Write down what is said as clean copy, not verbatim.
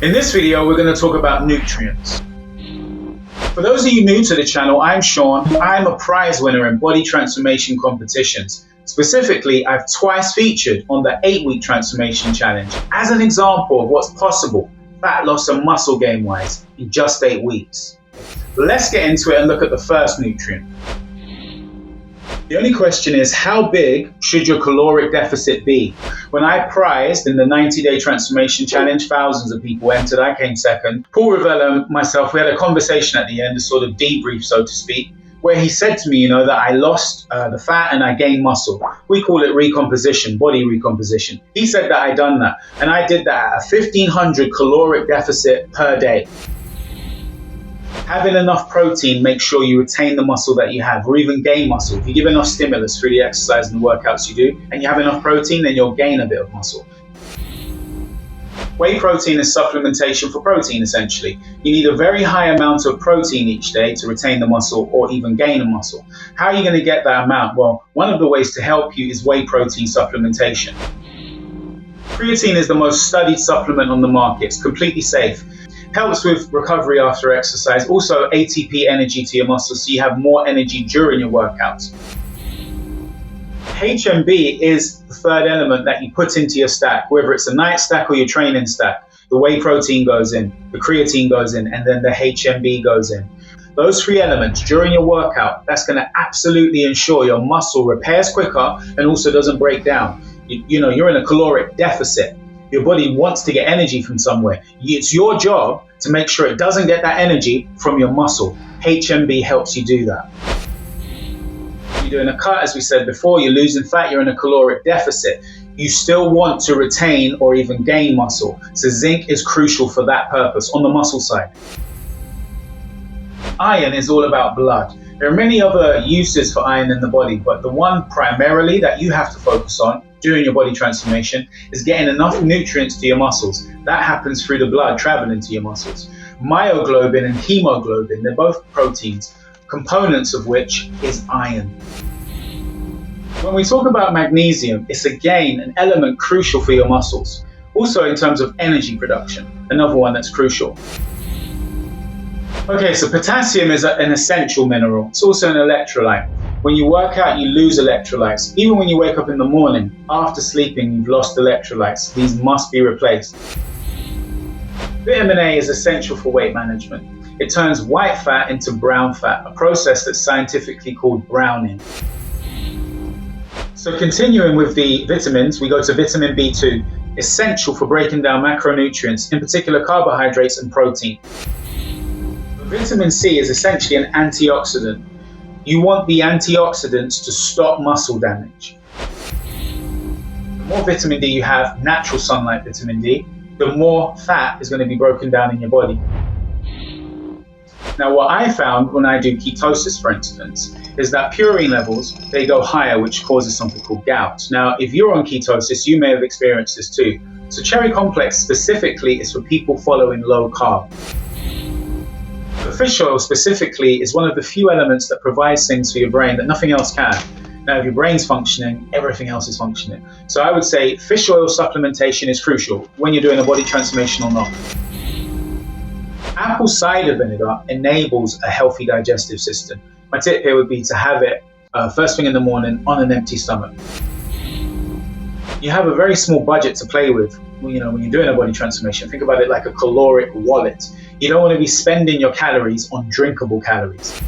In this video, we're going to talk about nutrients. For those of you new to the channel, I'm Sean. I'm a prize winner in body transformation competitions. Specifically, I've twice featured on the 8-week transformation challenge as an example of what's possible, fat loss and muscle gain wise, in just 8 weeks. Let's get into it and look at the first nutrient. The only question is, how big should your caloric deficit be? When I prized in the 90-day transformation challenge, thousands of people entered. I came second. Paul Rivella and myself, we had a conversation at the end, a sort of debrief, so to speak, where he said to me, that I lost the fat and I gained muscle. We call it recomposition, body recomposition. He said that I'd done that, and I did that at a 1,500 caloric deficit per day. Having enough protein makes sure you retain the muscle that you have, or even gain muscle. If you give enough stimulus through the exercise and the workouts you do, and you have enough protein, then you'll gain a bit of muscle. Whey protein is supplementation for protein, essentially. You need a very high amount of protein each day to retain the muscle or even gain a muscle. How are you going to get that amount? Well, one of the ways to help you is whey protein supplementation. Creatine is the most studied supplement on the market. It's completely safe. Helps with recovery after exercise, also ATP energy to your muscles, so you have more energy during your workouts. HMB is the third element that you put into your stack, whether it's a night stack or your training stack. The whey protein goes in, the creatine goes in, and then the HMB goes in. Those three elements during your workout, that's going to absolutely ensure your muscle repairs quicker and also doesn't break down. You're in a caloric deficit. Your body wants to get energy from somewhere. It's your job to make sure it doesn't get that energy from your muscle. HMB helps you do that. You're doing a cut, as we said before, you're losing fat, you're in a caloric deficit. You still want to retain or even gain muscle. So zinc is crucial for that purpose on the muscle side. Iron is all about blood. There are many other uses for iron in the body, but the one primarily that you have to focus on during your body transformation is getting enough nutrients to your muscles. That happens through the blood traveling to your muscles. Myoglobin and hemoglobin, they're both proteins, components of which is iron. When we talk about magnesium, it's again an element crucial for your muscles. Also in terms of energy production, another one that's crucial. Okay, so potassium is an essential mineral. It's also an electrolyte. When you work out, you lose electrolytes. Even when you wake up in the morning, after sleeping, you've lost electrolytes. These must be replaced. Vitamin A is essential for weight management. It turns white fat into brown fat, a process that's scientifically called browning. So continuing with the vitamins, we go to vitamin B2, essential for breaking down macronutrients, in particular carbohydrates and protein. Vitamin C is essentially an antioxidant. You want the antioxidants to stop muscle damage. The more vitamin D you have, natural sunlight vitamin D, the more fat is going to be broken down in your body. Now, what I found when I do ketosis, for instance, is that purine levels, they go higher, which causes something called gout. Now, if you're on ketosis, you may have experienced this too. So cherry complex specifically is for people following low carb. The fish oil specifically is one of the few elements that provides things for your brain that nothing else can. Now, if your brain's functioning, everything else is functioning. So I would say fish oil supplementation is crucial when you're doing a body transformation or not. Apple cider vinegar enables a healthy digestive system. My tip here would be to have it first thing in the morning on an empty stomach. You have a very small budget to play with when you're doing a body transformation. Think about it like a caloric wallet. You don't want to be spending your calories on drinkable calories.